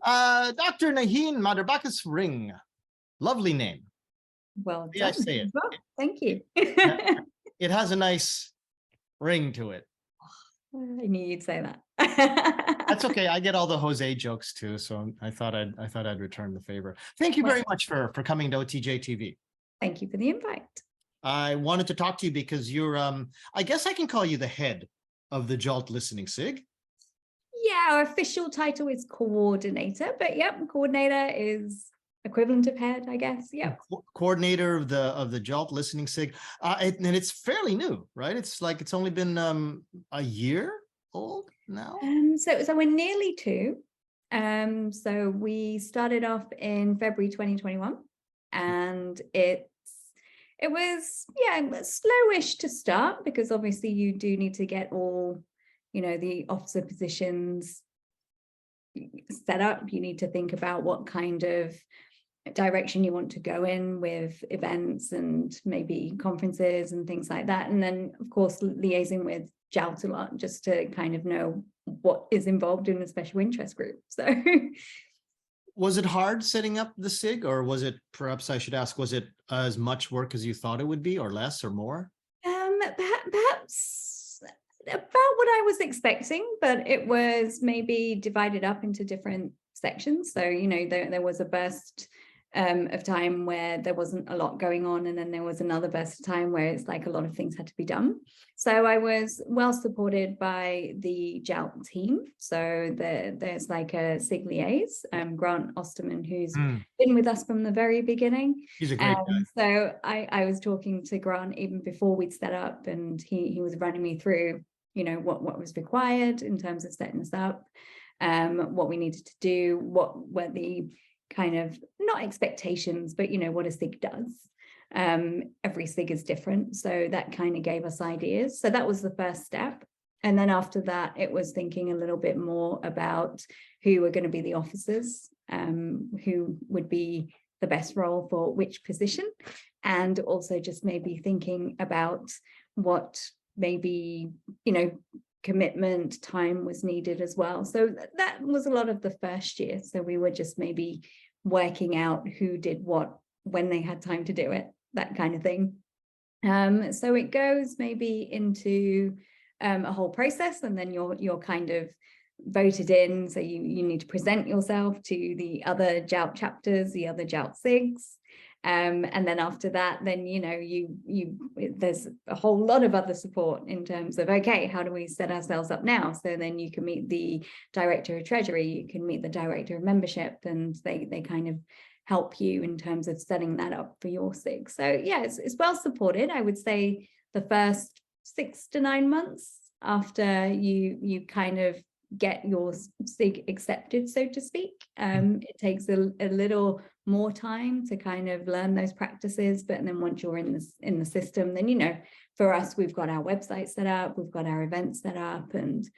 Dr. Naheen Madarbakus-Ring. Lovely name. Well Yeah, I done. say it. Well, thank you. It has a nice ring to it. I knew you'd say that. That's okay. I get all the Jose jokes too, so I thought I'd return the favor. Thank you very much for coming to OTJtv. Thank you for the invite. I wanted to talk to you because you're I guess I can call you the head of the JALT Listening SIG. Yeah, our official title is coordinator, but yep, coordinator is equivalent of head, I guess. Yeah. Coordinator of the JALT Listening SIG. And it's fairly new, right? It's like it's only been a year old now. So we're nearly 2. So we started off in February 2021, and it was slowish to start because obviously you do need to get all, the officer positions set up. You need to think about what kind of direction you want to go in with events and maybe conferences and things like that. And then, of course, liaising with JALT a lot just to kind of know what is involved in a special interest group. So was it hard setting up the SIG, or was it, perhaps I should ask, was it as much work as you thought it would be, or less or more? Perhaps about what I was expecting, but it was maybe divided up into different sections. So, there was a burst of time where there wasn't a lot going on, and then there was another burst of time where it's like a lot of things had to be done. So I was well supported by the JALT team. So there's like a SIG liaise, Grant Osterman, who's been with us from the very beginning. He's a great guy. So I was talking to Grant even before we'd set up, and he was running me through, what was required in terms of setting us up, what we needed to do, what were the kind of, not expectations, but what a SIG does. Every SIG is different, so that kind of gave us ideas. So that was the first step, and then after that it was thinking a little bit more about who were going to be the officers, who would be the best role for which position, and also just maybe thinking about what maybe commitment time was needed as well. So that was a lot of the first year. So we were just maybe working out who did what, when they had time to do it, that kind of thing. So it goes maybe into a whole process, and then you're kind of voted in. So you need to present yourself to the other JALT chapters, the other JALT SIGs. And then after that, then, there's a whole lot of other support in terms of, okay, how do we set ourselves up now? So then you can meet the director of treasury, you can meet the director of membership, and they kind of help you in terms of setting that up for your SIG. So yeah, it's well supported. I would say the first 6 to 9 months after you kind of get your SIG accepted, so to speak. It takes a little more time to kind of learn those practices, but then once you're in the system, then for us, we've got our website set up, we've got our events set up, and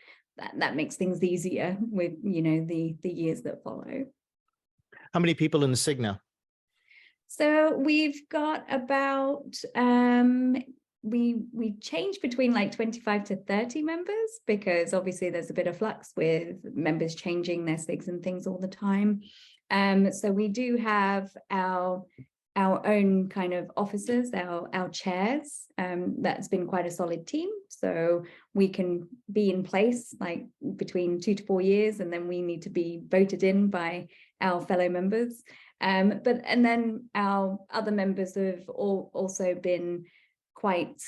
that makes things easier with the years that follow. How many people in the SIG now? So we've got about we change between like 25 to 30 members, because obviously there's a bit of flux with members changing their SIGs and things all the time. So we do have our own kind of officers, our chairs. That's been quite a solid team. So we can be in place like between 2 to 4 years, and then we need to be voted in by our fellow members. And then our other members have also been quite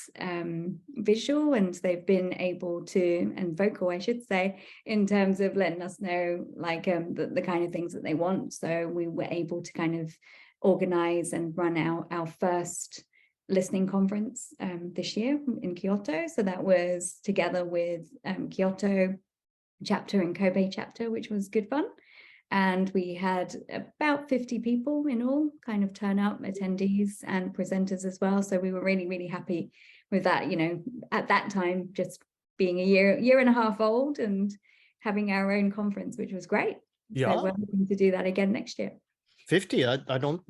visual, and they've been able to, and vocal, I should say, in terms of letting us know like the kind of things that they want. So we were able to kind of organize and run our first listening conference this year in Kyoto. So that was together with Kyoto chapter and Kobe chapter, which was good fun. And we had about 50 people in all kind of turn up, attendees and presenters as well. So we were really, really happy with that, at that time, just being a year and a half old and having our own conference, which was great. Yeah. So we're hoping to do that again next year. 50, I don't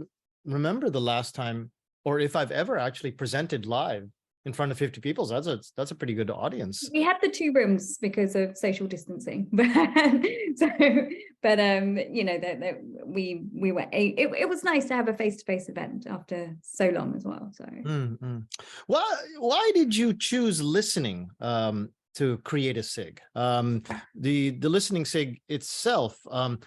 remember the last time, or if I've ever actually presented live in front of 50 people. So that's a pretty good audience. We had the 2 rooms because of social distancing, but you know, that we were it was nice to have a face-to-face event after so long as well. So why did you choose listening to create a SIG? The listening SIG itself,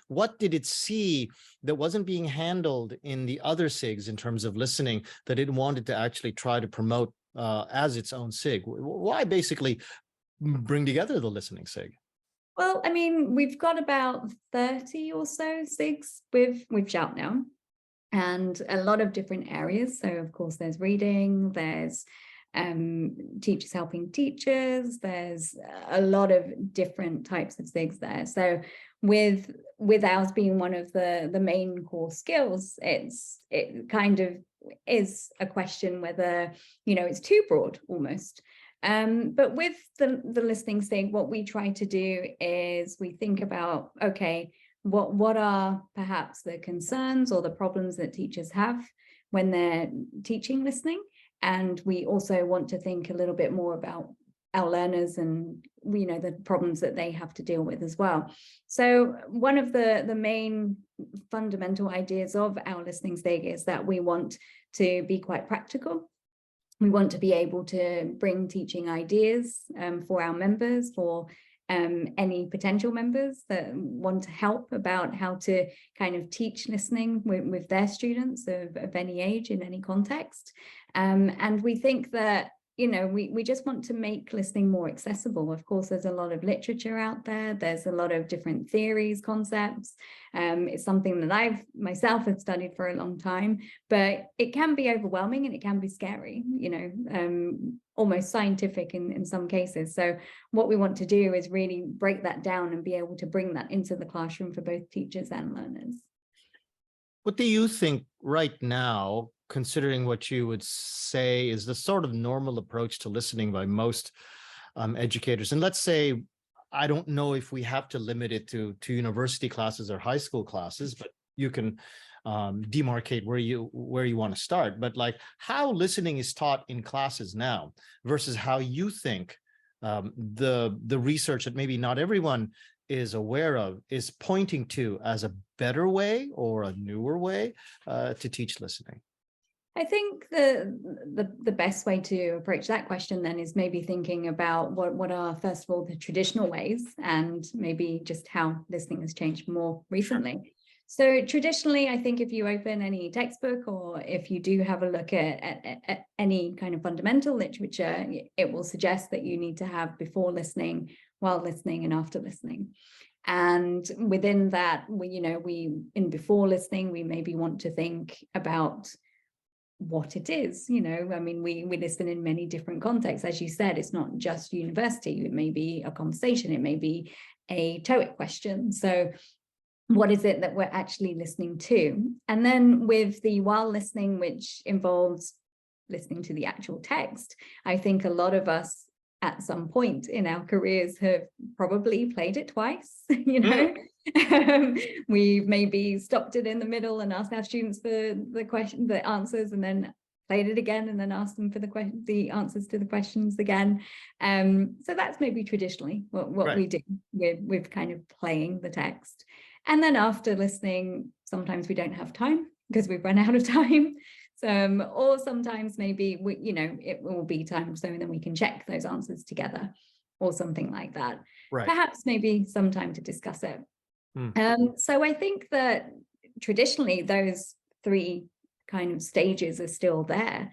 what did it see that wasn't being handled in the other SIGs in terms of listening that it wanted to actually try to promote as its own SIG? Why basically bring together the listening SIG? Well, I mean, we've got about 30 or so SIGs with JALT now, and a lot of different areas. So of course there's reading, there's teachers helping teachers, there's a lot of different types of SIGs there. So with ours being one of the main core skills, it kind of is a question whether, you know, it's too broad almost. But with the listening SIG, what we try to do is we think about, okay, what are perhaps the concerns or the problems that teachers have when they're teaching listening? And we also want to think a little bit more about our learners and, you know, the problems that they have to deal with as well. So one of the main fundamental ideas of our listening SIG is that we want to be quite practical. We want to be able to bring teaching ideas for our members, for any potential members that want to help about how to kind of teach listening with their students of any age in any context. And we think that, you know, we just want to make listening more accessible. Of course, there's a lot of literature out there. There's a lot of different theories, concepts. It's something that I've myself have studied for a long time, but it can be overwhelming and it can be scary, you know, almost scientific in some cases. So what we want to do is really break that down and be able to bring that into the classroom for both teachers and learners. What do you think right now, considering what you would say is the sort of normal approach to listening by most educators? And let's say, I don't know if we have to limit it to university classes or high school classes, but you can demarcate where you want to start. But like how listening is taught in classes now versus how you think the research that maybe not everyone is aware of is pointing to as a better way or a newer way to teach listening? I think the best way to approach that question then is maybe thinking about what are, first of all, the traditional ways and maybe just how listening has changed more recently. So traditionally, I think if you open any textbook or if you do have a look at any kind of fundamental literature, it will suggest that you need to have before listening, while listening, and after listening. And within that, in before listening, we maybe want to think about what it is, I mean, we listen in many different contexts. As you said, it's not just university. It may be a conversation. It may be a TOEIC question. So what is it that we're actually listening to? And then with the while listening, which involves listening to the actual text, I think a lot of us at some point in our careers have probably played it twice, We've maybe stopped it in the middle and asked our students for the answers, and then played it again and then asked them for the answers to the questions again. So that's maybe traditionally what we do with kind of playing the text. And then after listening, sometimes we don't have time because we've run out of time. Or sometimes maybe it will be time, so then we can check those answers together or something like that. Perhaps maybe some time to discuss it. So I think that traditionally those three kind of stages are still there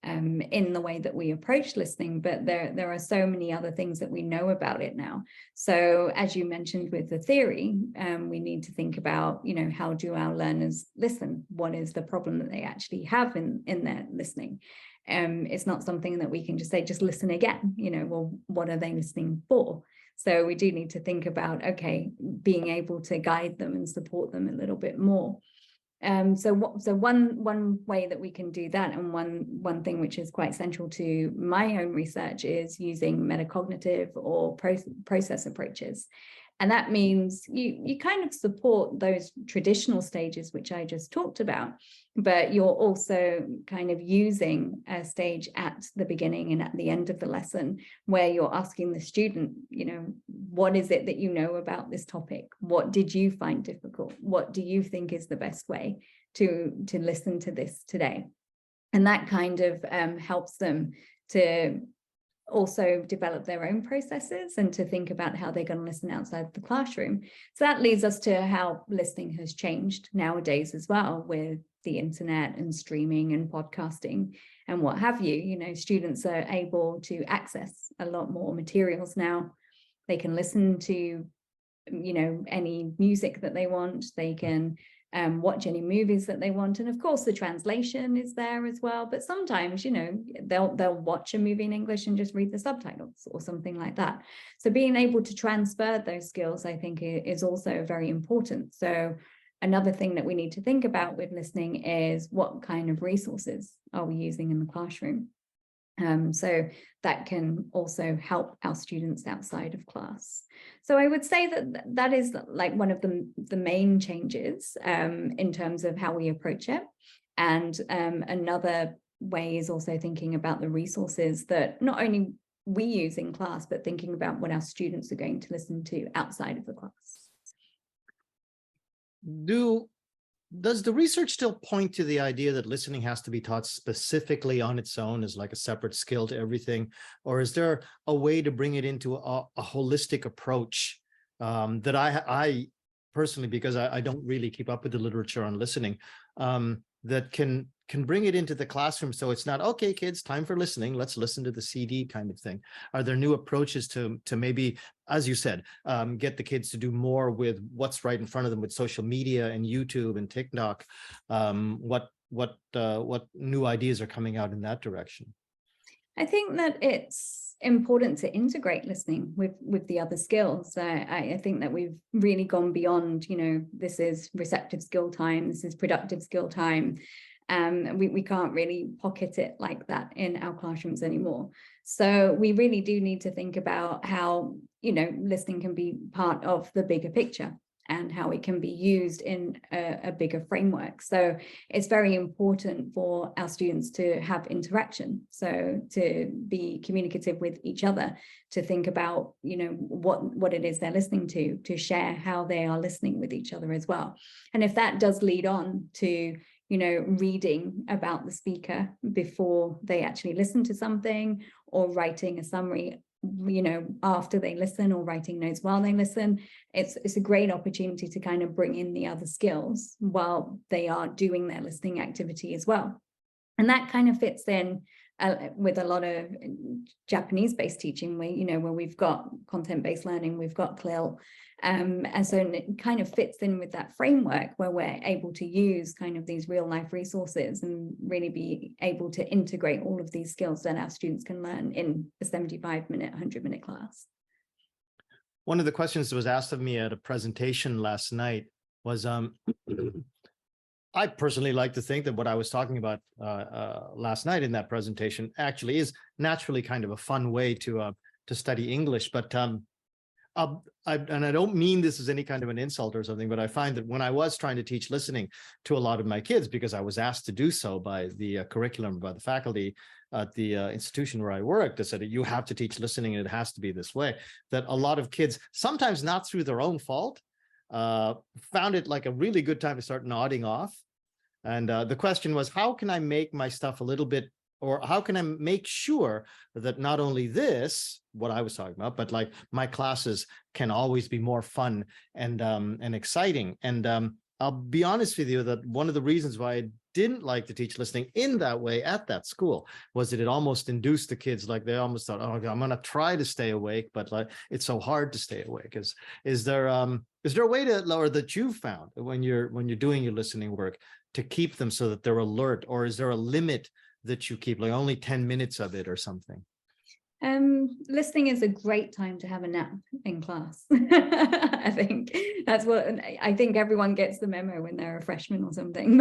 in the way that we approach listening, but there are so many other things that we know about it now. So as you mentioned with the theory, we need to think about, how do our learners listen? What is the problem that they actually have in their listening? It's not something that we can just say, just listen again, well, what are they listening for? So we do need to think about, okay, being able to guide them and support them a little bit more. So one way that we can do that, and one thing which is quite central to my own research, is using metacognitive or process approaches. And that means you kind of support those traditional stages, which I just talked about, but you're also kind of using a stage at the beginning and at the end of the lesson where you're asking the student, what is it that you know about this topic? What did you find difficult? What do you think is the best way to listen to this today? And that kind of helps them to also develop their own processes and to think about how they're going to listen outside the classroom. So that leads us to how listening has changed nowadays as well, with the internet and streaming and podcasting and what have you. Students are able to access a lot more materials now. They can listen to, any music that they want. They can watch any movies that they want, and of course the translation is there as well, but sometimes they'll watch a movie in English and just read the subtitles or something like that. So being able to transfer those skills, I think, is also very important. So another thing that we need to think about with listening is what kind of resources are we using in the classroom. So that can also help our students outside of class. So I would say that is like one of the main changes in terms of how we approach it. And another way is also thinking about the resources that not only we use in class, but thinking about what our students are going to listen to outside of the class. Does the research still point to the idea that listening has to be taught specifically on its own as like a separate skill to everything? Or is there a way to bring it into a holistic approach that I personally, because I don't really keep up with the literature on listening, that can bring it into the classroom so it's not, okay, kids, time for listening, let's listen to the CD kind of thing? Are there new approaches to maybe, as you said, get the kids to do more with what's right in front of them with social media and YouTube and TikTok? What new ideas are coming out in that direction? I think that it's important to integrate listening with the other skills. I think that we've really gone beyond, this is receptive skill time, this is productive skill time. We can't really pocket it like that in our classrooms anymore. So we really do need to think about how, listening can be part of the bigger picture and how it can be used in a bigger framework. So it's very important for our students to have interaction, so to be communicative with each other, to think about, what it is they're listening to share how they are listening with each other as well. And if that does lead on to reading about the speaker before they actually listen to something, or writing a summary after they listen, or writing notes while they listen, it's a great opportunity to kind of bring in the other skills while they are doing their listening activity as well. And that kind of fits in with a lot of Japanese-based teaching, where we've got content-based learning, we've got CLIL, and so it kind of fits in with that framework where we're able to use kind of these real-life resources and really be able to integrate all of these skills that our students can learn in a 75-minute, 100-minute class. One of the questions that was asked of me at a presentation last night was, I personally like to think that what I was talking about last night in that presentation actually is naturally kind of a fun way to study English. But and I don't mean this as any kind of an insult or something, but I find that when I was trying to teach listening to a lot of my kids, because I was asked to do so by the curriculum, by the faculty at the institution where I worked, that said, you have to teach listening and it has to be this way, that a lot of kids, sometimes not through their own fault, found it like a really good time to start nodding off. And the question was, how can I make my stuff a little bit, or how can I make sure that not only this, what I was talking about, but like my classes can always be more fun and exciting. And I'll be honest with you that one of the reasons why I didn't like to teach listening in that way at that school was that it almost induced the kids, like they almost thought, oh, I'm going to try to stay awake, but like it's so hard to stay awake. Is there a way to, or that you've found when you're doing your listening work, to keep them so that they're alert, or is there a limit that you keep, like only 10 minutes of it or something? Listening is a great time to have a nap in class. I think that's what I think everyone gets the memo when they're a freshman or something.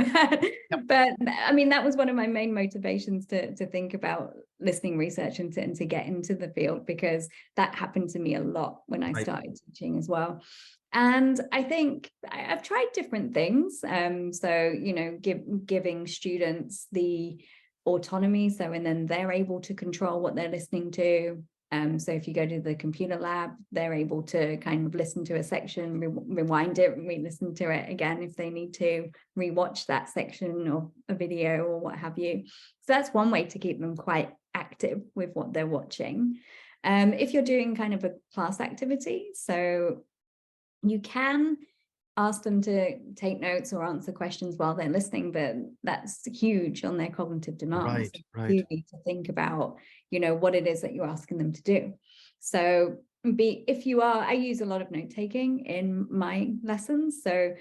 But I mean, that was one of my main motivations to think about listening research and to get into the field, because that happened to me a lot when I started teaching as well. And I think I've tried different things. So, you know, giving students the autonomy, so and then they're able to control what they're listening to. So if you go to the computer lab, they're able to kind of listen to a section, rewind it, re-listen to it again if they need to, rewatch that section of a video or what have you. So that's one way to keep them quite active with what they're watching. If you're doing kind of a class activity, so you can ask them to take notes or answer questions while they're listening, but that's huge on their cognitive demands. You need to think about, you know, what it is that you're asking them to do. So I use a lot of note taking in my lessons. So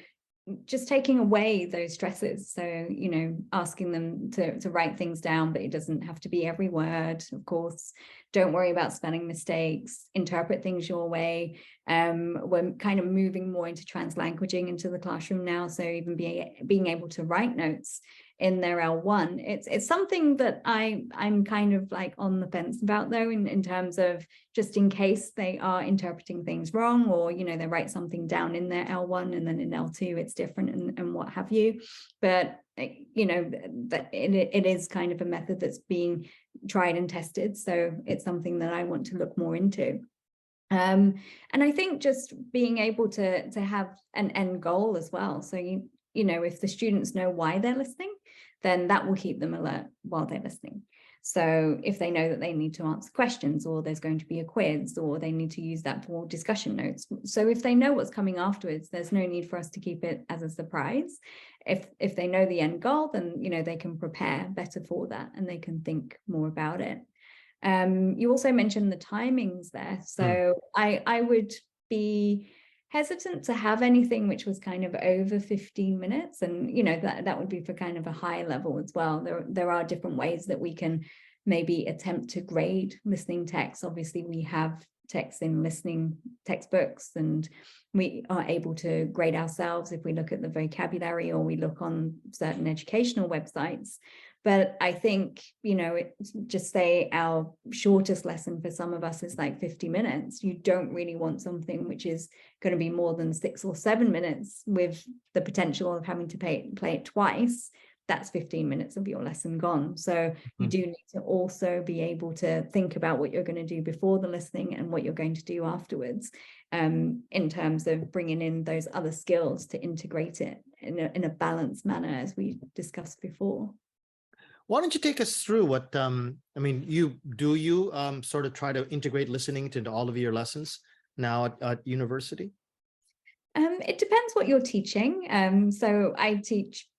just taking away those stresses. So, you know, asking them to write things down, but it doesn't have to be every word, of course. Don't worry about spelling mistakes, interpret things your way. We're kind of moving more into translanguaging into the classroom now. So even being able to write notes in their L1, it's something that I'm kind of like on the fence about, though, in terms of just in case they are interpreting things wrong, or, you know, they write something down in their L1 and then in L2 it's different and what have you. But, you know, that it is kind of a method that's being tried and tested. So it's something that I want to look more into. And I think just being able to have an end goal as well. So, you know, if the students know why they're listening, then that will keep them alert while they're listening. So if they know that they need to answer questions, or there's going to be a quiz, or they need to use that for discussion notes. So if they know what's coming afterwards, there's no need for us to keep it as a surprise. If they know the end goal, then, you know, they can prepare better for that and they can think more about it. You also mentioned the timings there. So I would be hesitant to have anything which was kind of over 15 minutes. And, you know, that would be for kind of a high level as well. There are different ways that we can maybe attempt to grade listening text. Obviously, we have texts in listening textbooks, and we are able to grade ourselves if we look at the vocabulary or we look on certain educational websites. But I think, you know, just say our shortest lesson for some of us is like 50 minutes. You don't really want something which is going to be more than 6 or 7 minutes with the potential of having to play it twice. That's 15 minutes of your lesson gone. So you do need to also be able to think about what you're going to do before the listening and what you're going to do afterwards, in terms of bringing in those other skills to integrate it in a balanced manner, as we discussed before. Why don't you take us through what, I mean, you sort of try to integrate listening into all of your lessons now at university? It depends what you're teaching. So I teach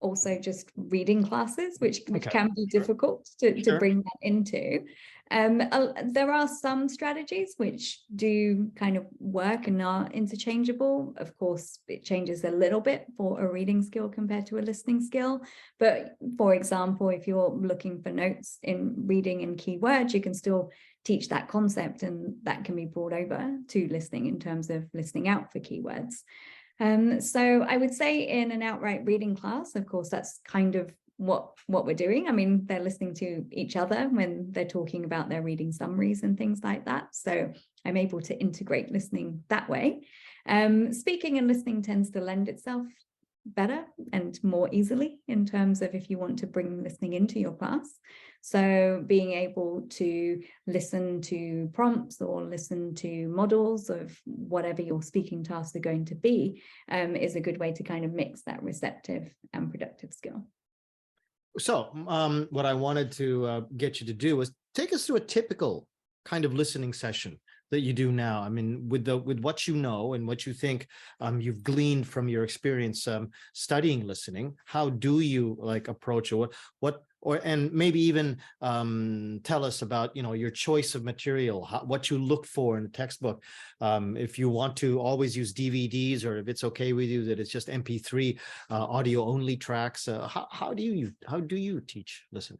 also just reading classes, which can be difficult to bring that into. There are some strategies which do kind of work and are interchangeable. Of course, it changes a little bit for a reading skill compared to a listening skill. But for example, if you're looking for notes in reading and keywords, you can still teach that concept, and that can be brought over to listening in terms of listening out for keywords. So I would say in an outright reading class, of course, that's kind of what we're doing. I mean, they're listening to each other when they're talking about their reading summaries and things like that. So I'm able to integrate listening that way. Speaking and listening tends to lend itself better and more easily in terms of if you want to bring listening into your class. So being able to listen to prompts or listen to models of whatever your speaking tasks are going to be is a good way to kind of mix that receptive and productive skill. So what I wanted to get you to do was take us through a typical kind of listening session that you do now. I mean, with what you know and what you think you've gleaned from your experience studying listening, how do you like approach it? And maybe even tell us about, you know, your choice of material, what you look for in a textbook. If you want to always use DVDs, or if it's okay with you that it's just MP3 audio only tracks. How do you teach listening?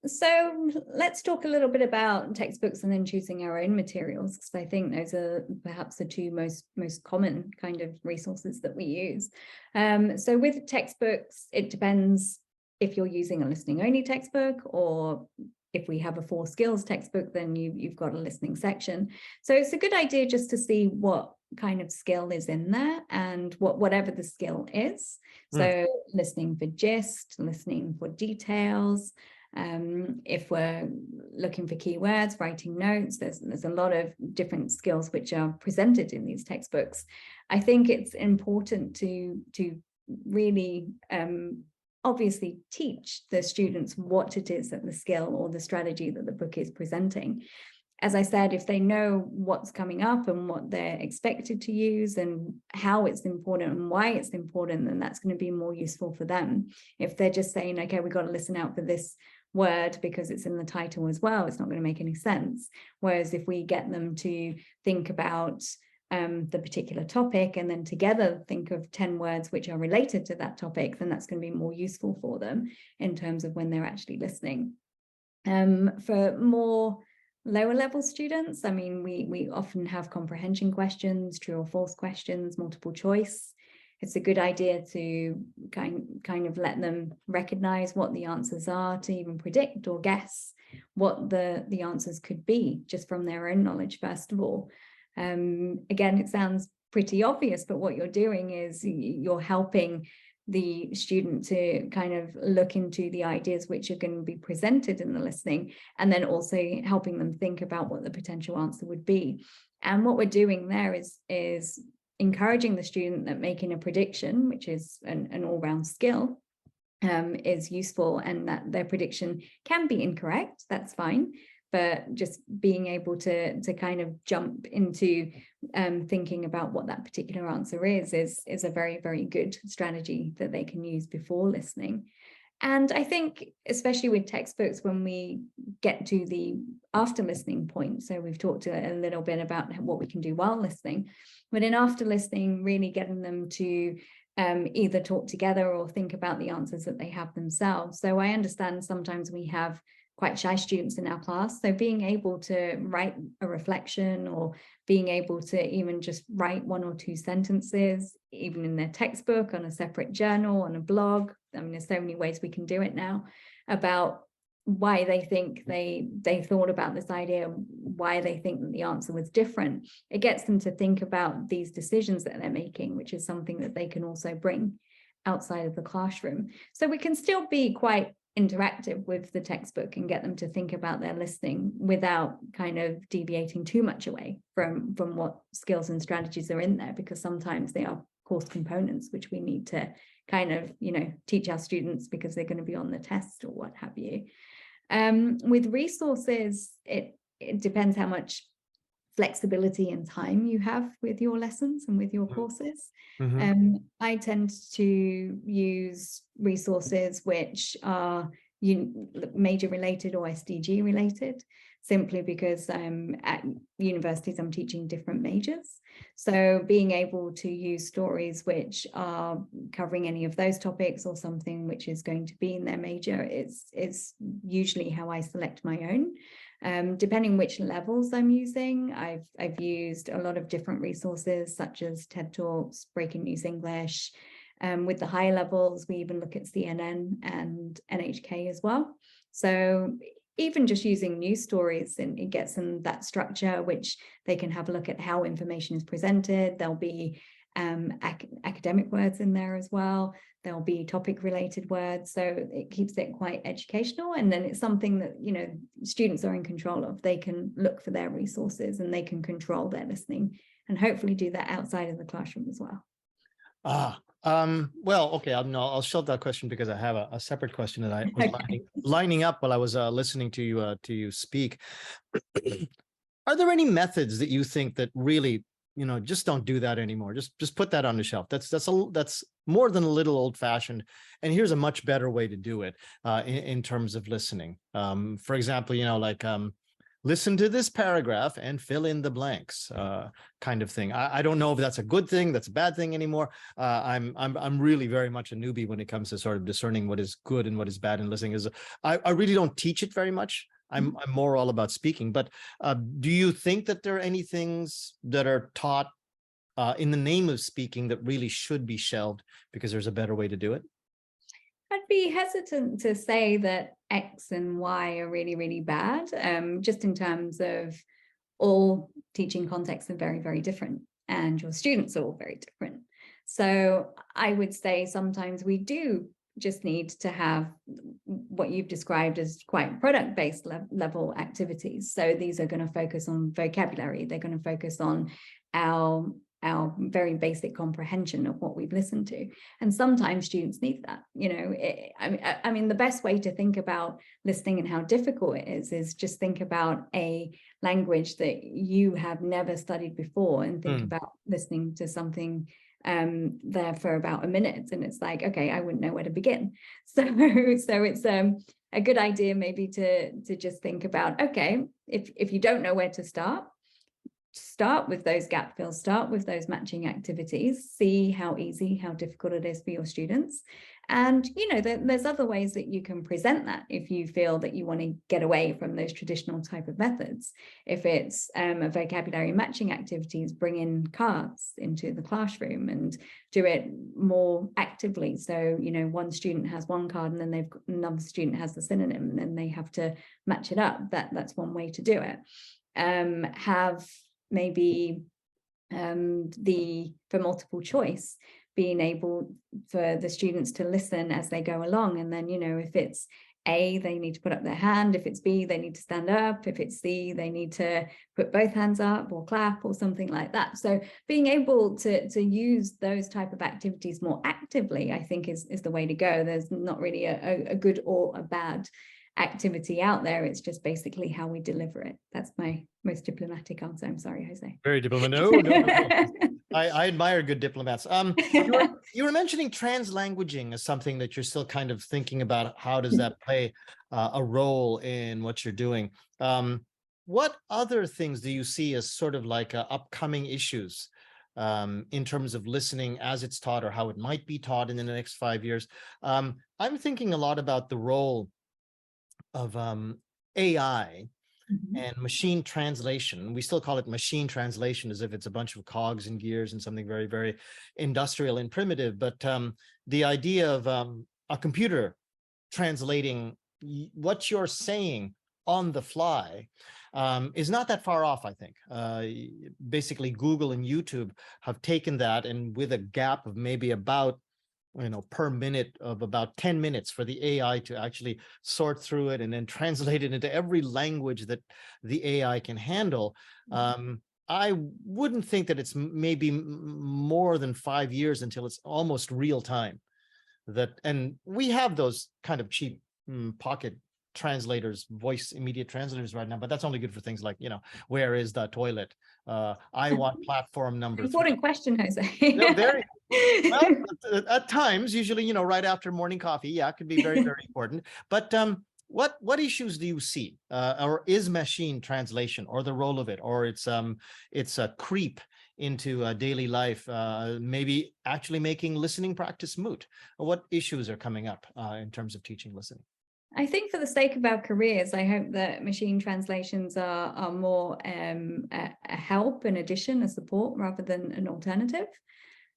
So let's talk a little bit about textbooks and then choosing our own materials, because I think those are perhaps the two most common kind of resources that we use. So with textbooks, it depends if you're using a listening only textbook, or if we have a 4 skills textbook, then you've got a listening section. So it's a good idea just to see what kind of skill is in there and whatever the skill is. So listening for gist, listening for details. If we're looking for keywords, writing notes, there's a lot of different skills which are presented in these textbooks. I think it's important to really obviously teach the students what it is that the skill or the strategy that the book is presenting. As I said, if they know what's coming up and what they're expected to use and how it's important and why it's important, then that's going to be more useful for them. If they're just saying, okay, we've got to listen out for this word because it's in the title as well, it's not going to make any sense. Whereas if we get them to think about the particular topic and then together think of 10 words which are related to that topic, then that's going to be more useful for them in terms of when they're actually listening. For more lower level students, I mean, we often have comprehension questions, true or false questions, multiple choice. It's a good idea to kind of let them recognize what the answers are, to even predict or guess what the answers could be just from their own knowledge, first of all. Again, it sounds pretty obvious, but what you're doing is you're helping the student to kind of look into the ideas which are going to be presented in the listening, and then also helping them think about what the potential answer would be. And what we're doing there is encouraging the student that making a prediction, which is an all-round skill, is useful, and that their prediction can be incorrect, that's fine. But just being able to kind of jump into thinking about what that particular answer is a very, very good strategy that they can use before listening. And I think, especially with textbooks, when we get to the after listening point, so we've talked a little bit about what we can do while listening, but in after listening, really getting them to either talk together or think about the answers that they have themselves. So I understand sometimes we have quite shy students in our class, so being able to write a reflection or being able to even just write 1 or 2 sentences, even in their textbook, on a separate journal, on a blog. I mean, there's so many ways we can do it now, about why they think they thought about this idea, why they think that the answer was different. It gets them to think about these decisions that they're making, which is something that they can also bring outside of the classroom. So we can still be quite interactive with the textbook and get them to think about their listening without kind of deviating too much away from what skills and strategies are in there, because sometimes they are course components which we need to kind of, teach our students because they're going to be on the test or what have you. With resources, it depends how much flexibility and time you have with your lessons and with your courses. I tend to use resources which are major related or SDG related, simply because at universities I'm teaching different majors. So being able to use stories which are covering any of those topics or something which is going to be in their major is usually how I select my own. Depending which levels I'm using, I've used a lot of different resources such as TED Talks, Breaking News English. With the high levels, we even look at CNN and NHK as well. So even just using news stories, and it gets them that structure, which they can have a look at how information is presented. There'll be academic words in there as well. There'll be topic related words. So it keeps it quite educational. And then it's something that, students are in control of. They can look for their resources and they can control their listening, and hopefully do that outside of the classroom as well. Well, okay, I'll shelve that question because I have a separate question that I was lining up while I was listening to you speak. Are there any methods that you think that really, just don't do that anymore? Just put that on the shelf. That's more than a little old-fashioned, and here's a much better way to do it in terms of listening. For example, listen to this paragraph and fill in the blanks, kind of thing. I don't know if that's a good thing, that's a bad thing anymore. I'm really very much a newbie when it comes to sort of discerning what is good and what is bad in listening. I really don't teach it very much. I'm more all about speaking. But do you think that there are any things that are taught in the name of speaking that really should be shelved because there's a better way to do it? I'd be hesitant to say that X and Y are really, really bad, just in terms of all teaching contexts are very, very different, and your students are all very different. So I would say sometimes we do just need to have what you've described as quite product-based level activities. So these are going to focus on vocabulary. They're going to focus on our very basic comprehension of what we've listened to. And sometimes students need that. You know, I mean, the best way to think about listening and how difficult it is just think about a language that you have never studied before, and think about listening to something there for about a minute, and it's like, okay, I wouldn't know where to begin. So it's a good idea maybe to just think about, okay, if you don't know where to start with those gap fills, start with those matching activities, see how easy, how difficult it is for your students. And, you know, there's other ways that you can present that if you feel that you want to get away from those traditional type of methods. If it's a vocabulary matching activities, bring in cards into the classroom and do it more actively. So, you know, one student has one card and then another student has the synonym, and then they have to match it up. That's one way to do it. Have maybe for multiple choice, being able for the students to listen as they go along. And then, you know, if it's A, they need to put up their hand. If it's B, they need to stand up. If it's C, they need to put both hands up or clap or something like that. So being able to use those type of activities more actively, I think is the way to go. There's not really a good or a bad activity out there. It's just basically how we deliver it. That's my most diplomatic answer. I'm sorry, Jose. Very diplomatic. No. I admire good diplomats. You were mentioning translanguaging as something that you're still kind of thinking about. How does that play a role in what you're doing? What other things do you see as sort of like upcoming issues in terms of listening as it's taught, or how it might be taught in the next 5 years? I'm thinking a lot about the role of AI and machine translation. We still call it machine translation as if it's a bunch of cogs and gears and something very, very industrial and primitive. But the idea of a computer translating what you're saying on the fly is not that far off, I think. Basically, Google and YouTube have taken that, and with a gap of maybe about, you know, per minute of about 10 minutes for the AI to actually sort through it and then translate it into every language that the AI can handle. I wouldn't think that it's maybe more than 5 years until it's almost real time. And we have those kind of cheap pocket translators, voice immediate translators right now, but that's only good for things like, you know, where is the toilet? I want platform number 3. Important question, Jose. No, very well, at times, usually, you know, right after morning coffee, yeah, it could be very, very important. But what issues do you see, or is machine translation, or the role of it, or it's a creep into daily life, maybe actually making listening practice moot? What issues are coming up in terms of teaching listening? I think for the sake of our careers, I hope that machine translations are more a help, an addition, a support, rather than an alternative.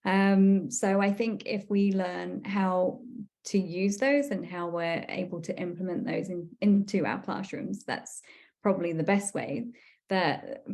So I think if we learn how to use those and how we're able to implement those into our classrooms, that's probably the best way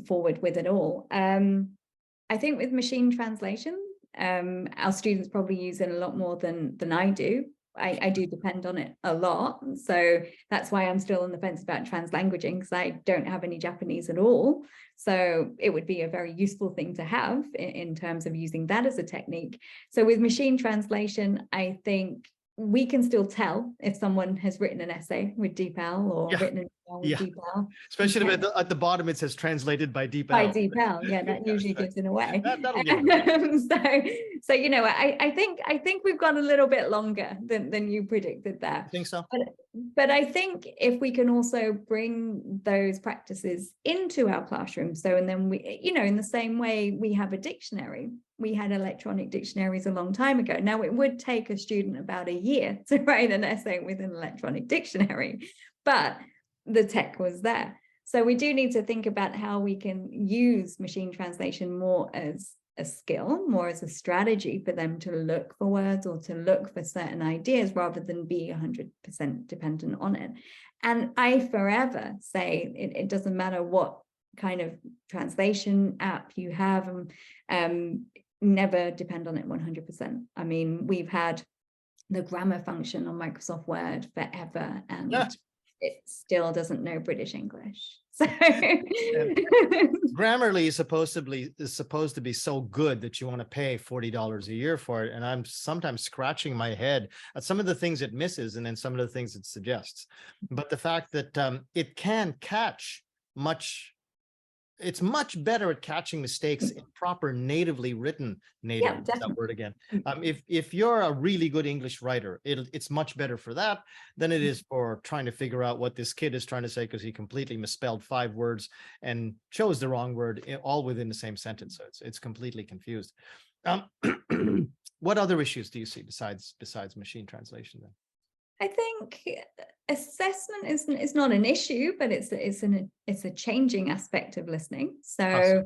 forward with it all. I think with machine translation, our students probably use it a lot more than I do. I do depend on it a lot. So that's why I'm still on the fence about translanguaging, because I don't have any Japanese at all. So it would be a very useful thing to have in terms of using that as a technique. So with machine translation, I think we can still tell if someone has written an essay with DeepL or written an with DeepL. Especially if at the bottom it says translated by DeepL. By DeepL, yeah, that usually gives it away. That'll give it away. So you know, I think we've gone a little bit longer than you predicted there. I think so. But I think if we can also bring those practices into our classroom, so and then we, you know, in the same way we have a dictionary. We had electronic dictionaries a long time ago. Now it would take a student about a year to write an essay with an electronic dictionary, but the tech was there. So we do need to think about how we can use machine translation more as a skill, more as a strategy for them to look for words or to look for certain ideas rather than be 100% dependent on it. And I forever say it doesn't matter what kind of translation app you have, never depend on it 100%. I mean, we've had the grammar function on Microsoft Word forever, and it still doesn't know British English. So Grammarly is supposed to be so good that you want to pay $40 a year for it. And I'm sometimes scratching my head at some of the things it misses and then some of the things it suggests. But the fact that it can catch it's much better at catching mistakes in proper natively written native, that word again. If you're a really good English writer, it's much better for that than it is for trying to figure out what this kid is trying to say because he completely misspelled 5 words and chose the wrong word all within the same sentence. So it's completely confused. What other issues do you see besides machine translation then? I think assessment is not an issue, but it's a changing aspect of listening. So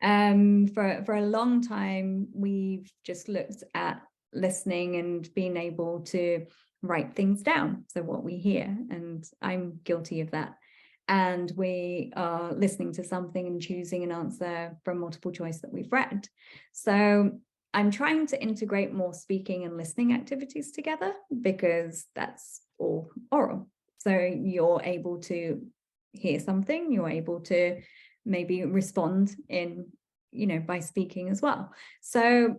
for a long time, we've just looked at listening and being able to write things down. So what we hear, and I'm guilty of that. And we are listening to something and choosing an answer from multiple choice that we've read. So I'm trying to integrate more speaking and listening activities together because that's all oral. So you're able to hear something, you're able to maybe respond in, you know, by speaking as well. So,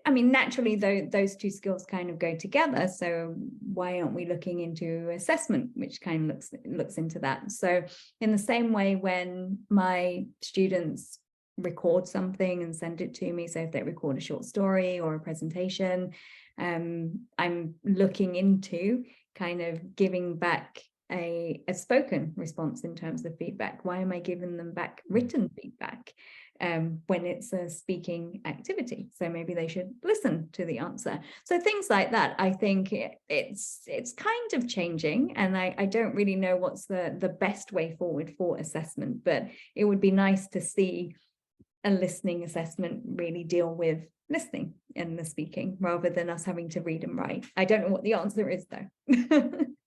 I mean, naturally, those two skills kind of go together. So why aren't we looking into assessment, which kind of looks into that? So in the same way, when my students record something and send it to me, so if they record a short story or a presentation, I'm looking into kind of giving back a spoken response in terms of feedback. Why am I giving them back written feedback when it's a speaking activity? So maybe they should listen to the answer. So things like that, I think it's kind of changing, and I don't really know what's the best way forward for assessment, but it would be nice to see a listening assessment really deal with listening and the speaking rather than us having to read and write. I don't know what the answer is though.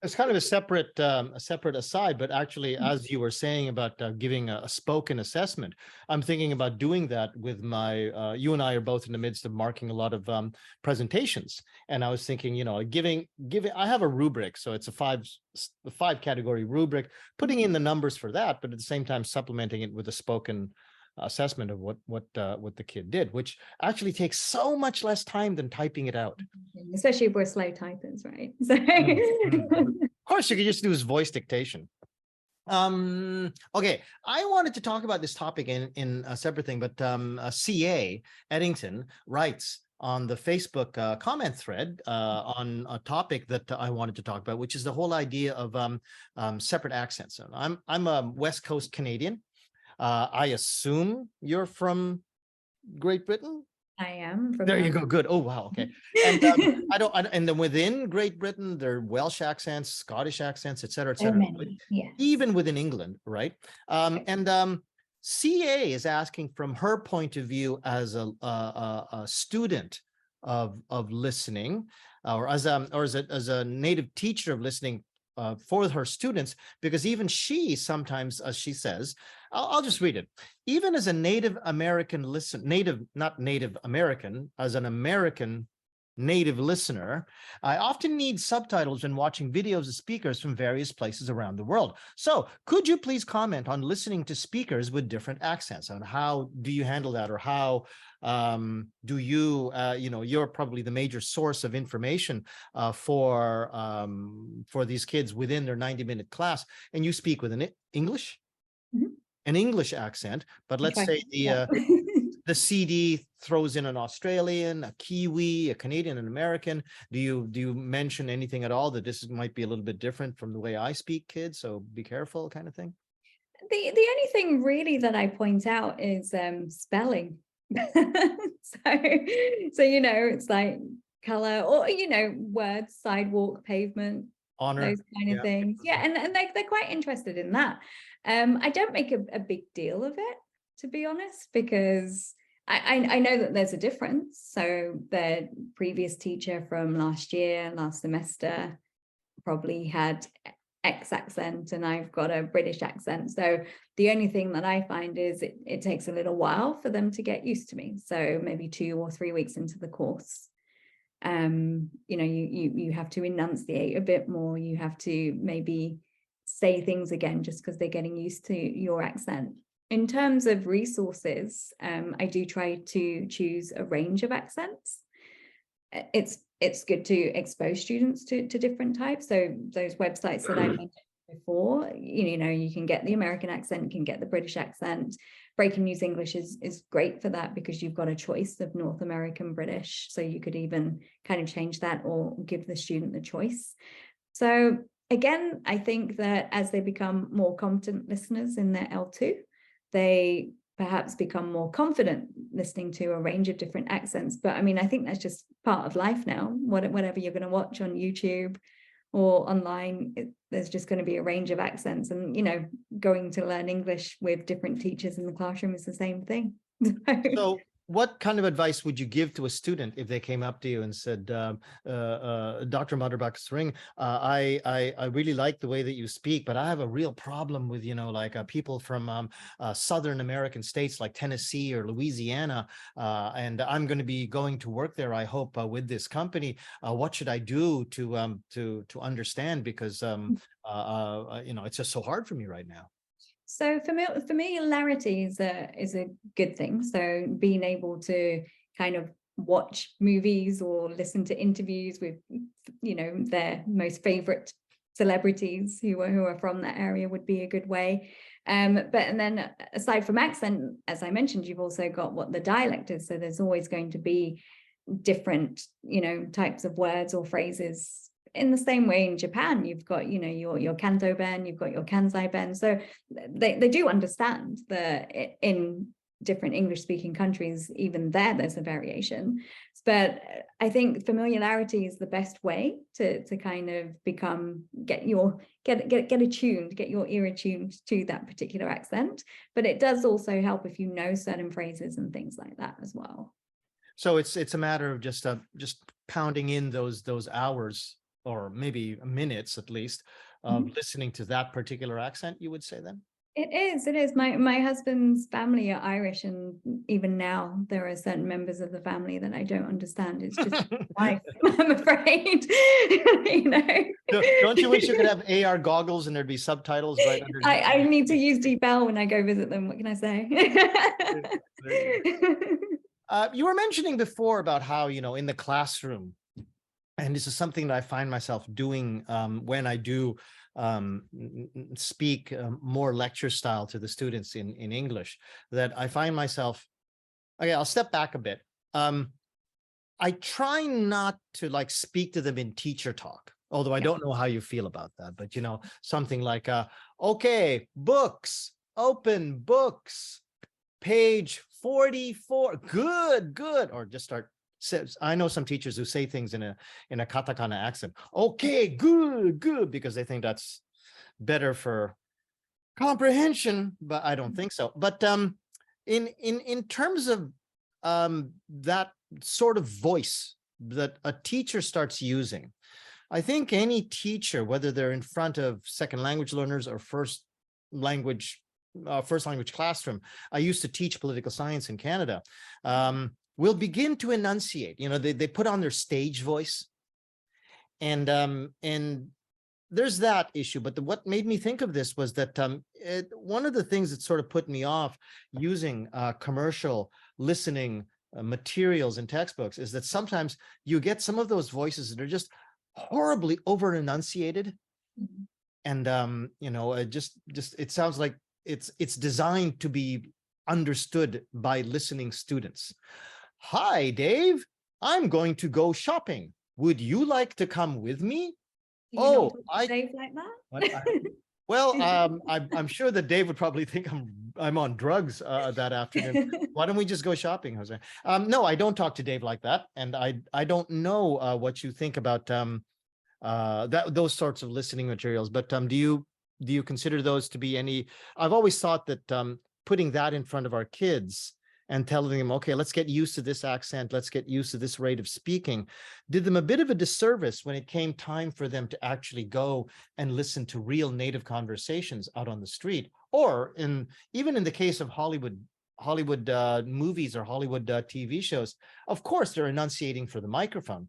It's kind of a separate aside, but actually, as you were saying about giving a spoken assessment, I'm thinking about doing that with my, you and I are both in the midst of marking a lot of presentations. And I was thinking, you know, giving, I have a rubric. So it's a five category rubric, putting in the numbers for that, but at the same time, supplementing it with a spoken assessment of what the kid did, which actually takes so much less time than typing it out. Especially if we're slow typers, right? So Of course, you could just do voice dictation. Okay, I wanted to talk about this topic in a separate thing, but CA Eddington writes on the Facebook comment thread on a topic that I wanted to talk about, which is the whole idea of separate accents. And I'm a West Coast Canadian. I assume you're from Great Britain? I am. There you go. Good. Oh, wow. Okay. And and then within Great Britain, there are Welsh accents, Scottish accents, et cetera, et cetera. Yes. Even within England, right? CA is asking from her point of view as a student of listening, or as a native teacher of listening for her students, because even she sometimes, as she says, I'll just read it. Even as a Native American as an American native listener, I often need subtitles when watching videos of speakers from various places around the world. So could you please comment on listening to speakers with different accents, and how do you handle that, or how do you, you're probably the major source of information for these kids within their 90-minute class, and you speak with an English accent, but let's say the CD throws in an Australian, a Kiwi, a Canadian, an American. Do you mention anything at all that this might be a little bit different from the way I speak, kids, so be careful, kind of thing? The only thing really that I point out is spelling. So it's like color, or words, sidewalk, pavement, Honor. those kind of things. Yeah, and they're quite interested in that. I don't make a big deal of it, to be honest, because I know that there's a difference. So the previous teacher from last semester probably had X accent, and I've got a British accent. So the only thing that I find is it takes a little while for them to get used to me. So maybe 2 or 3 weeks into the course, you have to enunciate a bit more. You have to maybe say things again just because they're getting used to your accent. In terms of resources, I do try to choose a range of accents. It's good to expose students to different types. So those websites that I mentioned before, you can get the American accent, you can get the British accent. Breaking News English is great for that, because you've got a choice of North American, British. So you could even kind of change that or give the student the choice. So again, I think that as they become more competent listeners in their L2, they perhaps become more confident listening to a range of different accents. But I mean, I think that's just part of life now. Whatever you're going to watch on YouTube or online, there's just going to be a range of accents. And, going to learn English with different teachers in the classroom is the same thing. So what kind of advice would you give to a student if they came up to you and said, Dr. Madarbakar-Ring, I really like the way that you speak, but I have a real problem with, people from Southern American states like Tennessee or Louisiana, and I'm going to be going to work there, I hope, with this company. What should I do to understand? Because, it's just so hard for me right now. So familiarity is a good thing. So being able to kind of watch movies or listen to interviews with, their most favorite celebrities who are from that area would be a good way. And then aside from accent, as I mentioned, you've also got what the dialect is. So there's always going to be different, types of words or phrases. In the same way in Japan, you've got, your Kanto Ben, you've got your Kansai Ben. So they do understand that in different English speaking countries, even there's a variation. But I think familiarity is the best way to kind of get your ear attuned to that particular accent. But it does also help if you know certain phrases and things like that as well. So it's a matter of just pounding in those hours, or maybe minutes at least, of listening to that particular accent, you would say then? It is. My husband's family are Irish, and even now there are certain members of the family that I don't understand. It's just life, I'm afraid. Don't you wish you could have AR goggles and there'd be subtitles right underneath? I need to use DeepL when I go visit them. What can I say? You were mentioning before about how, in the classroom, and this is something that I find myself doing when I do speak more lecture style to the students in English, that I find myself, okay, I'll step back a bit. I try not to speak to them in teacher talk, although I don't know how you feel about that, but something like, okay, books, open books, page 44, good, or just start. I know some teachers who say things in a katakana accent. Okay, good, because they think that's better for comprehension, but I don't think so. But in terms of that sort of voice that a teacher starts using, I think any teacher, whether they're in front of second language learners or first language classroom. I used to teach political science in Canada. will begin to enunciate. You know, they put on their stage voice, and there's that issue. But what made me think of this was that one of the things that sort of put me off using commercial listening materials and textbooks is that sometimes you get some of those voices that are just horribly over enunciated. And you know, it sounds like it's designed to be understood by listening students. Hi, Dave, I'm going to go shopping. Would you like to come with me? Do you not talk to Dave like that? Well, I'm sure that Dave would probably think I'm on drugs that afternoon. Why don't we just go shopping, Jose? No, I don't talk to Dave like that, and I don't know what you think about those sorts of listening materials. But do you consider those to be any? I've always thought that putting that in front of our kids and telling them, okay, let's get used to this accent, let's get used to this rate of speaking, did them a bit of a disservice when it came time for them to actually go and listen to real native conversations out on the street. Or even in the case of Hollywood movies or Hollywood TV shows, of course, they're enunciating for the microphone,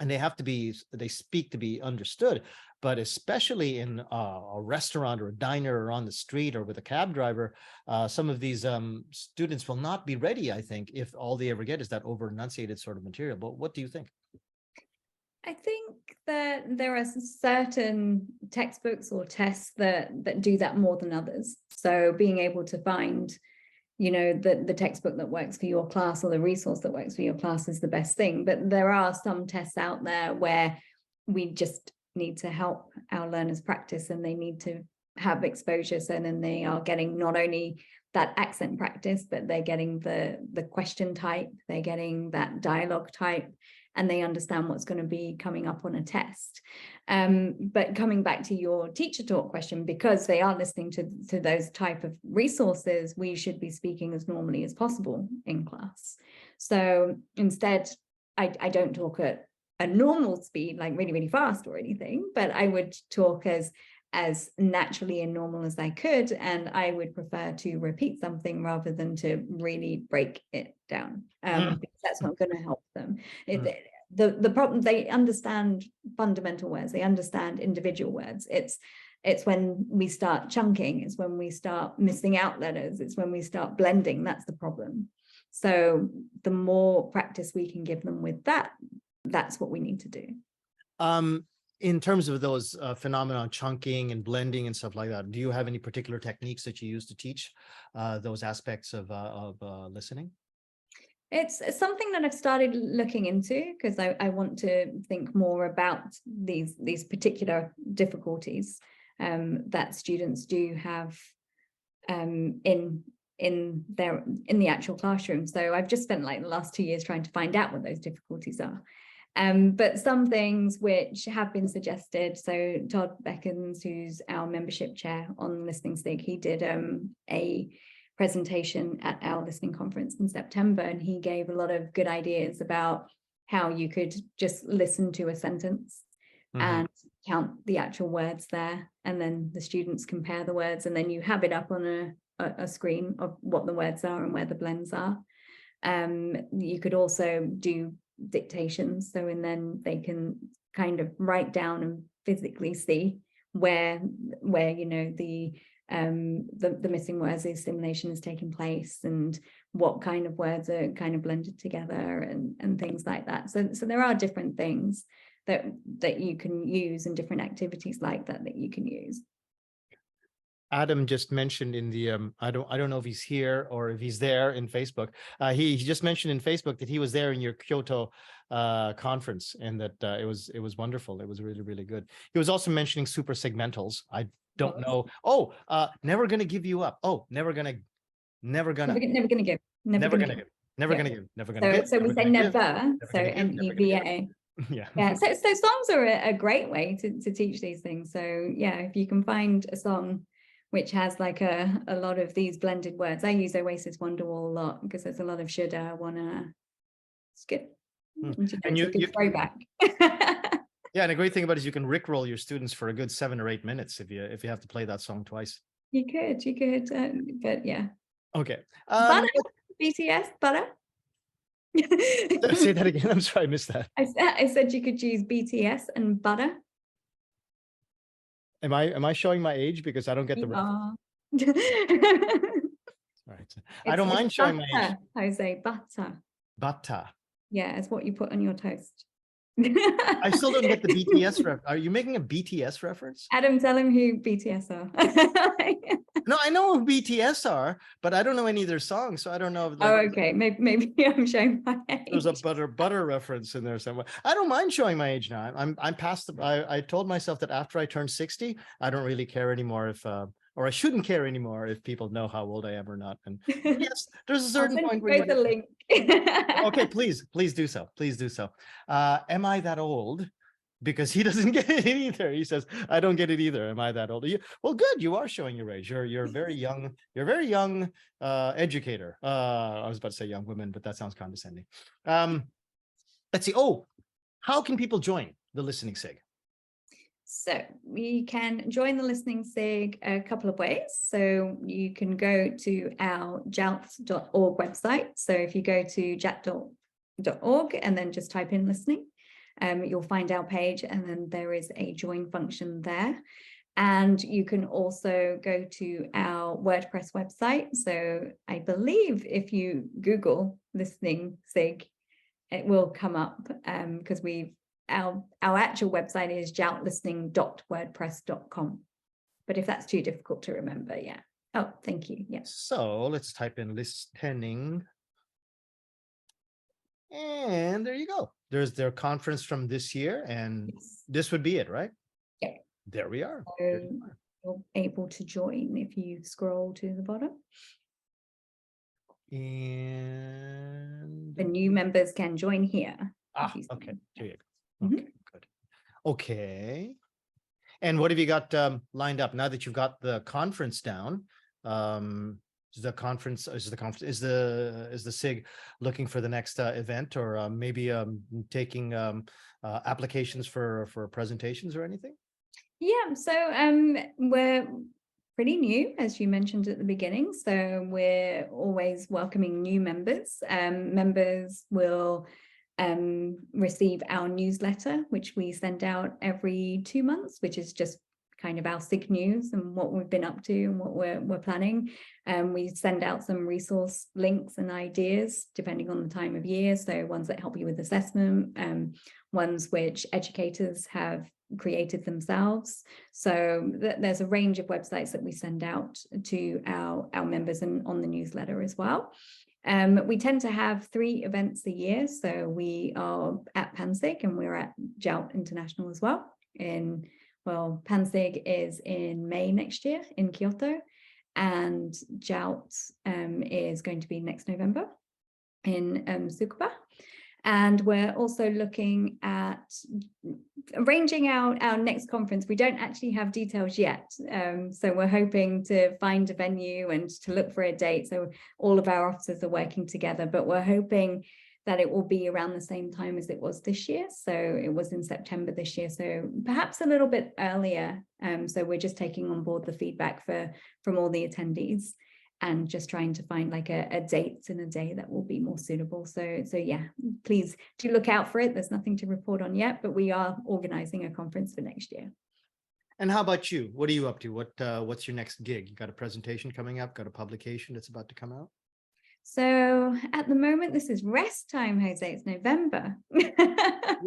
and they speak to be understood. But especially in a restaurant or a diner or on the street or with a cab driver, some of these students will not be ready, I think, if all they ever get is that over enunciated sort of material. But what do you think? I think that there are certain textbooks or tests that do that more than others. So being able to find, you know, the textbook that works for your class or the resource that works for your class is the best thing. But there are some tests out there where we just need to help our learners practice, and they need to have exposure. So then they are getting not only that accent practice, but they're getting the question type, they're getting that dialogue type, and they understand what's going to be coming up on a test. But coming back to your teacher talk question, because they are listening to those type of resources, we should be speaking as normally as possible in class. So instead, I don't talk at a normal speed, like really, really fast or anything, but I would talk as naturally and normal as I could. And I would prefer to repeat something rather than to really break it down, because that's not going to help them. The problem, they understand fundamental words, they understand individual words. It's when we start chunking, it's when we start missing out letters, it's when we start blending, that's the problem. So the more practice we can give them with that, that's what we need to do. In terms of those phenomena, chunking and blending and stuff like that, do you have any particular techniques that you use to teach those aspects of listening? It's something that I've started looking into, because I want to think more about these particular difficulties that students do have in the actual classroom. So I've just spent like the last 2 years trying to find out what those difficulties are. But some things which have been suggested, so Todd Buchens, who's our membership chair on Listening Stick, he did a presentation at our listening conference in September, and he gave a lot of good ideas about how you could just listen to a sentence and count the actual words there, and then the students compare the words, and then you have it up on a screen of what the words are and where the blends are. You could also do dictations, so and then they can kind of write down and physically see where you know the missing words, the assimilation is taking place, and what kind of words are kind of blended together and things like that. So there are different things that you can use, and different activities like that you can use. Adam just mentioned in the I don't know if he's here or if he's there in Facebook. He just mentioned in Facebook that he was there in your Kyoto conference, and that it was wonderful. It was really, really good. He was also mentioning super segmentals. I don't know. Oh, never gonna give you up. Oh, never gonna give. Never gonna give. So we say never. So NEVA. Yeah. So songs are a great way to teach these things. So yeah, if you can find a song which has like a lot of these blended words. I use Oasis Wonderwall a lot because there's a lot of shoulda, wanna. It's good. And you good throwback. Yeah, and a great thing about it is you can rickroll your students for a good 7 or 8 minutes if you have to play that song twice. You could, but yeah. Okay. Butter, BTS Butter. Say that again. I'm sorry, I missed that. I said you could use BTS and Butter. Am I showing my age because I don't get the You reference? are. All right. I don't mind showing my age. Jose, butter. Butter. Yeah, it's what you put on your toast. I still don't get the BTS reference. Are you making a BTS reference? Adam, tell him who BTS are. No, I know who BTS are, but I don't know any of their songs, so I don't know if like, oh, okay. Maybe I'm showing my age. there's a butter reference in there somewhere. I don't mind showing my age now. I'm past the. I told myself that after I turn 60, I don't really care anymore if or I shouldn't care anymore if people know how old I am or not. And yes, there's a certain point where you the link. okay, please do so. Please do so. Am I that old? Because he doesn't get it either. He says, I don't get it either. Am I that old? Well, good. You are showing your age. You're very young. You're a very young educator. I was about to say young women, but that sounds condescending. Let's see. Oh, how can people join the Listening SIG? So we can join the Listening SIG a couple of ways. So you can go to our JALT.org website. So if you go to JALT.org and then just type in listening, you'll find our page, and then there is a join function there. And you can also go to our WordPress website. So I believe if you Google Listening SIG, it will come up because our actual website is jaltlistening.wordpress.com. But if that's too difficult to remember, yeah. Oh, thank you. Yes. So let's type in listening. And there you go. There's their conference from this year, and yes, this would be it, right? Yeah. There we are. So you're able to join if you scroll to the bottom. And the new members can join here. Okay. Here you go. Okay, good. Okay. And what have you got lined up now that you've got the conference down? Is the SIG looking for the next event, or maybe taking applications for presentations or anything? Yeah, so we're pretty new, as you mentioned at the beginning. So we're always welcoming new members. Members will receive our newsletter, which we send out every 2 months, which is just kind of our SIG news and what we've been up to and what we're planning. We send out some resource links and ideas depending on the time of year. So ones that help you with assessment, ones which educators have created themselves. So there's a range of websites that we send out to our members and on the newsletter as well. We tend to have 3 events a year. So we are at PanSIG and we're at JALT International as well. PanSIG is in May next year in Kyoto, and JALT is going to be next November in Tsukuba. And we're also looking at arranging our next conference. We don't actually have details yet. So we're hoping to find a venue and to look for a date. So all of our officers are working together, but we're hoping that it will be around the same time as it was this year. So it was in September this year, so perhaps a little bit earlier. So we're just taking on board the feedback from all the attendees and just trying to find like a date and a day that will be more suitable. So yeah, please do look out for it. There's nothing to report on yet, but we are organizing a conference for next year. And how about you? What are you up to? What's your next gig? You got a presentation coming up? Got a publication that's about to come out? So at the moment, this is rest time, Jose. It's November.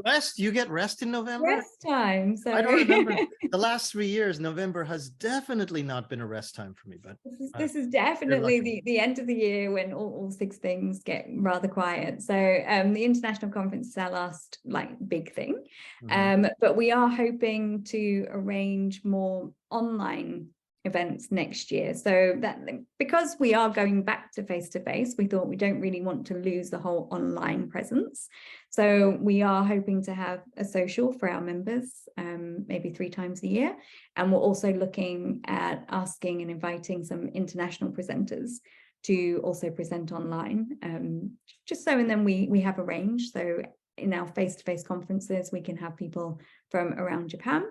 Rest? You get rest in November? Rest time. So I don't remember. The last 3 years, November has definitely not been a rest time for me. But this is definitely the end of the year when all 6 things get rather quiet. So the international conference is our last big thing. But we are hoping to arrange more online events next year. So that because we are going back to face-to-face, we thought we don't really want to lose the whole online presence. So we are hoping to have a social for our members, maybe 3 times a year. And we're also looking at asking and inviting some international presenters to also present online, just so, and then we have a range. So in our face-to-face conferences, we can have people from around Japan.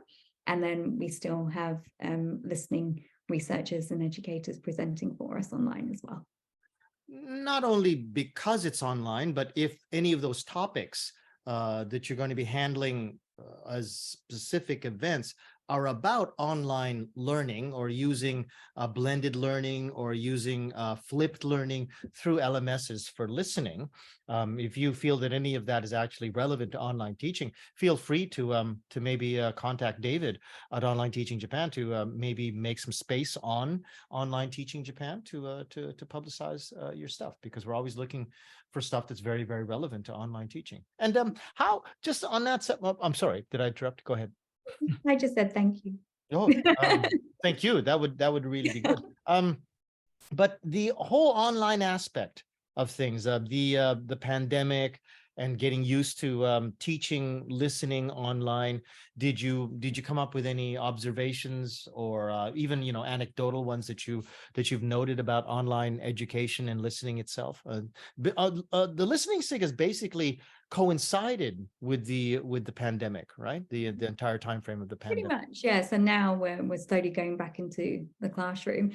And then we still have listening researchers and educators presenting for us online as well. not only because it's online, but if any of those topics that you're going to be handling as specific events are about online learning or using blended learning or using flipped learning through LMSs for listening. If you feel that any of that is actually relevant to online teaching, feel free to maybe contact David at Online Teaching Japan to maybe make some space on Online Teaching Japan to publicize your stuff, because we're always looking for stuff that's very, very relevant to online teaching. And how, just on that, I'm sorry, did I interrupt? Go ahead. I just said thank you. Oh, thank you. That would really be good. But the whole online aspect of things, the pandemic and getting used to teaching, listening online, did you come up with any observations or even anecdotal ones that you've noted about online education and listening itself? The listening SIG has basically coincided with the pandemic, right? The entire time frame of the pandemic. Pretty much, yes. And now we're slowly going back into the classroom.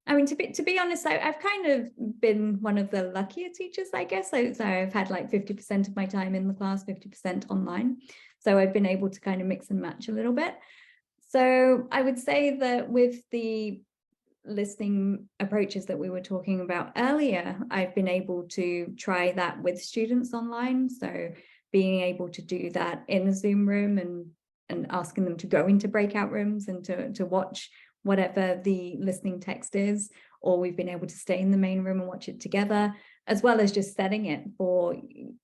I mean, to be honest, I've kind of been one of the luckier teachers, I guess. So I've had like 50% of my time in the class, 50% online. So I've been able to kind of mix and match a little bit. So I would say that with the listening approaches that we were talking about earlier, I've been able to try that with students online. So being able to do that in a Zoom room and asking them to go into breakout rooms and to watch whatever the listening text is, or we've been able to stay in the main room and watch it together, as well as just setting it for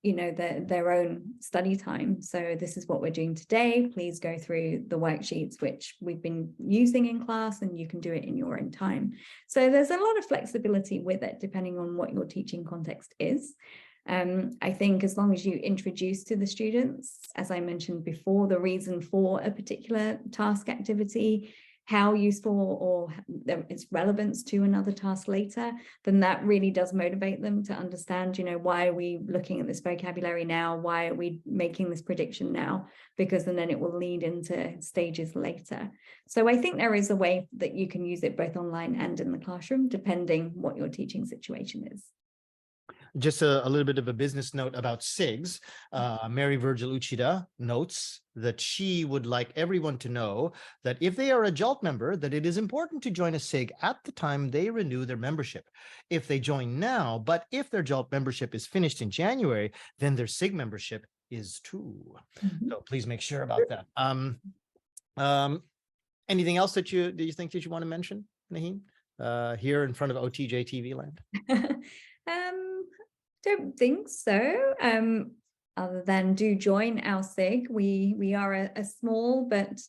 their own study time. So this is what we're doing today. Please go through the worksheets which we've been using in class, and you can do it in your own time. So there's a lot of flexibility with it depending on what your teaching context is. I think as long as you introduce to the students, as I mentioned before, the reason for a particular task activity, how useful or its relevance to another task later, then that really does motivate them to understand, why are we looking at this vocabulary now? Why are we making this prediction now? Because then it will lead into stages later. So I think there is a way that you can use it both online and in the classroom, depending what your teaching situation is. Just a little bit of a business note about SIGs. Mary Virgil Uchida notes that she would like everyone to know that if they are a JALT member, that it is important to join a SIG at the time they renew their membership. If they join now, but if their JALT membership is finished in January, then their SIG membership is too. So please make sure about that. Anything else that you think that you want to mention, Naheen, here in front of OTJtv land? Don't think so. Other than do join our SIG. We are a small but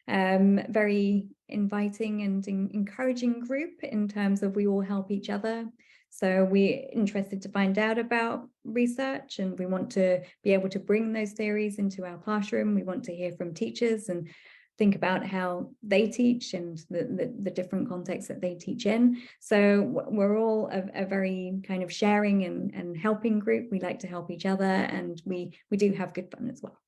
very inviting and encouraging group in terms of we all help each other. So we're interested to find out about research, and we want to be able to bring those theories into our classroom. We want to hear from teachers and think about how they teach and the different contexts that they teach in. So we're all a very kind of sharing and helping group. We like to help each other, and we do have good fun as well.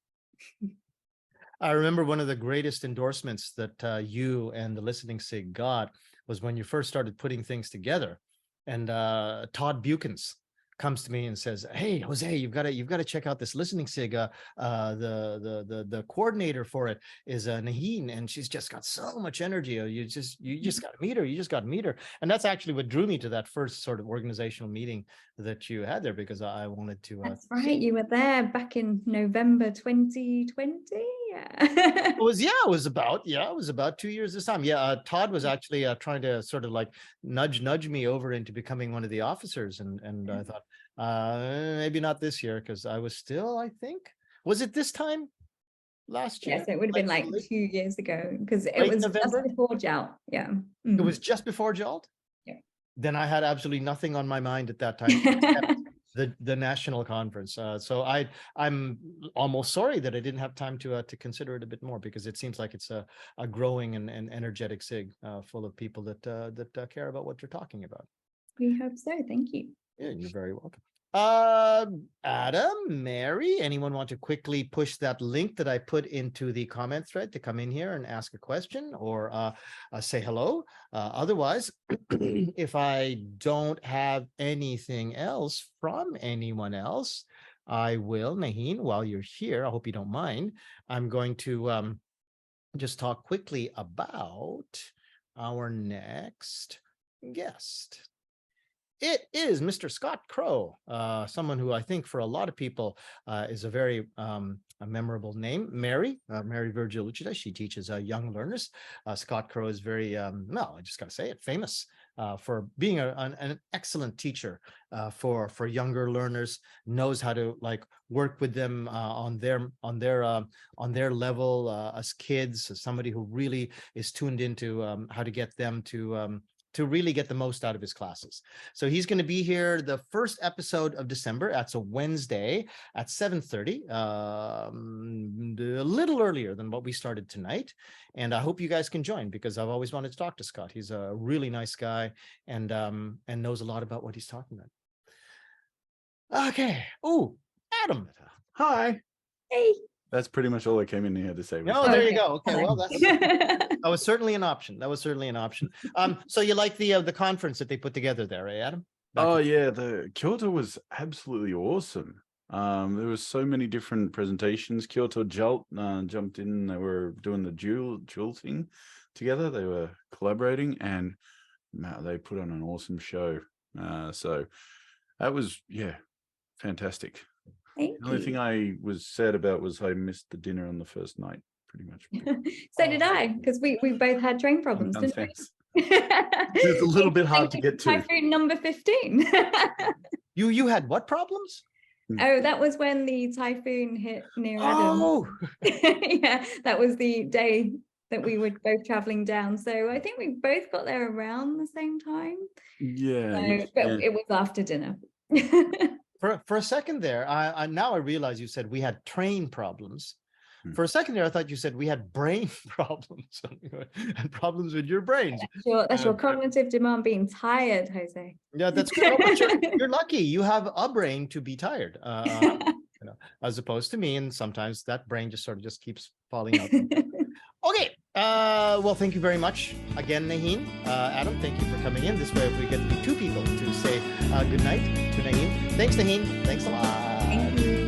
I remember one of the greatest endorsements that you and the Listening SIG got was when you first started putting things together, and Todd Buchens comes to me and says, "Hey, Jose, you've got to check out this Listening SIG. The coordinator for it is Naheen, and she's just got so much energy. You just got to meet her. You just got to meet her." And that's actually what drew me to that first sort of organizational meeting that you had there, because I wanted to. That's right. You were there back in November 2020. Yeah. It was about 2 years this time. Yeah, Todd was actually trying to sort of like nudge me over into becoming one of the officers, and I thought maybe not this year, because I was still, I think, was it this time last year? Yes, it would have been like 2 years ago, because it was November? just before JALT. Yeah. It was just before JALT. Yeah. Then I had absolutely nothing on my mind at that time except the national conference. So I'm almost sorry that I didn't have time to consider it a bit more, because it seems like it's a growing and energetic SIG full of people that care about what you're talking about. We hope so. Thank you. Yeah, you're very welcome. Adam, Mary, anyone want to quickly push that link that I put into the comment thread to come in here and ask a question or say hello? Otherwise, if I don't have anything else from anyone else, I will, Naheen, while you're here, I hope you don't mind, I'm going to just talk quickly about our next guest. It is Mr. Scott Crowe, someone who I think for a lot of people is a very a memorable name. Mary Virgil Uchida, she teaches young learners. Scott Crowe is very, well, I just got to say it, famous for being an excellent teacher for younger learners, knows how to like work with them on their level as kids, as somebody who really is tuned into how to get them to really get the most out of his classes. So he's going to be here the first episode of December. That's a Wednesday at 7:30, a little earlier than what we started tonight. And I hope you guys can join because I've always wanted to talk to Scott. He's a really nice guy and knows a lot about what he's talking about. Okay. Oh, Adam. Hi. Hey. That's pretty much all I came in here to say. Oh, there you go. Okay, well, that was certainly an option. That was certainly an option. So you like the conference that they put together there, eh, Adam? Yeah, the Kyoto was absolutely awesome. There was so many different presentations. Kyoto JALT jumped in. They were doing the dual thing together. They were collaborating, and they put on an awesome show. So that was fantastic. Thank The only you. thing I was sad about was I missed the dinner on the first night, pretty much. So did I, because we both had train problems, didn't we? It's a little bit hard to get to. Typhoon number 15. You had what problems? Oh, that was when the typhoon hit near Adam. Oh, Yeah, that was the day that we were both traveling down. So I think we both got there around the same time. Yeah. But it was after dinner. for a second there, I now I realize you said we had train problems. For a second there, I thought you said we had brain problems and problems with your brains. That's your cognitive demand being tired, Jose. Yeah, that's good. No, but you're lucky. You have a brain to be tired, as opposed to me. And sometimes that brain just sort of just keeps falling out. Okay. Well, thank you very much again, Naheen. Adam, thank you for coming in. This way we get to be two people to say good night to Naheen. Thanks, Naheen. Thanks a lot. Thank you.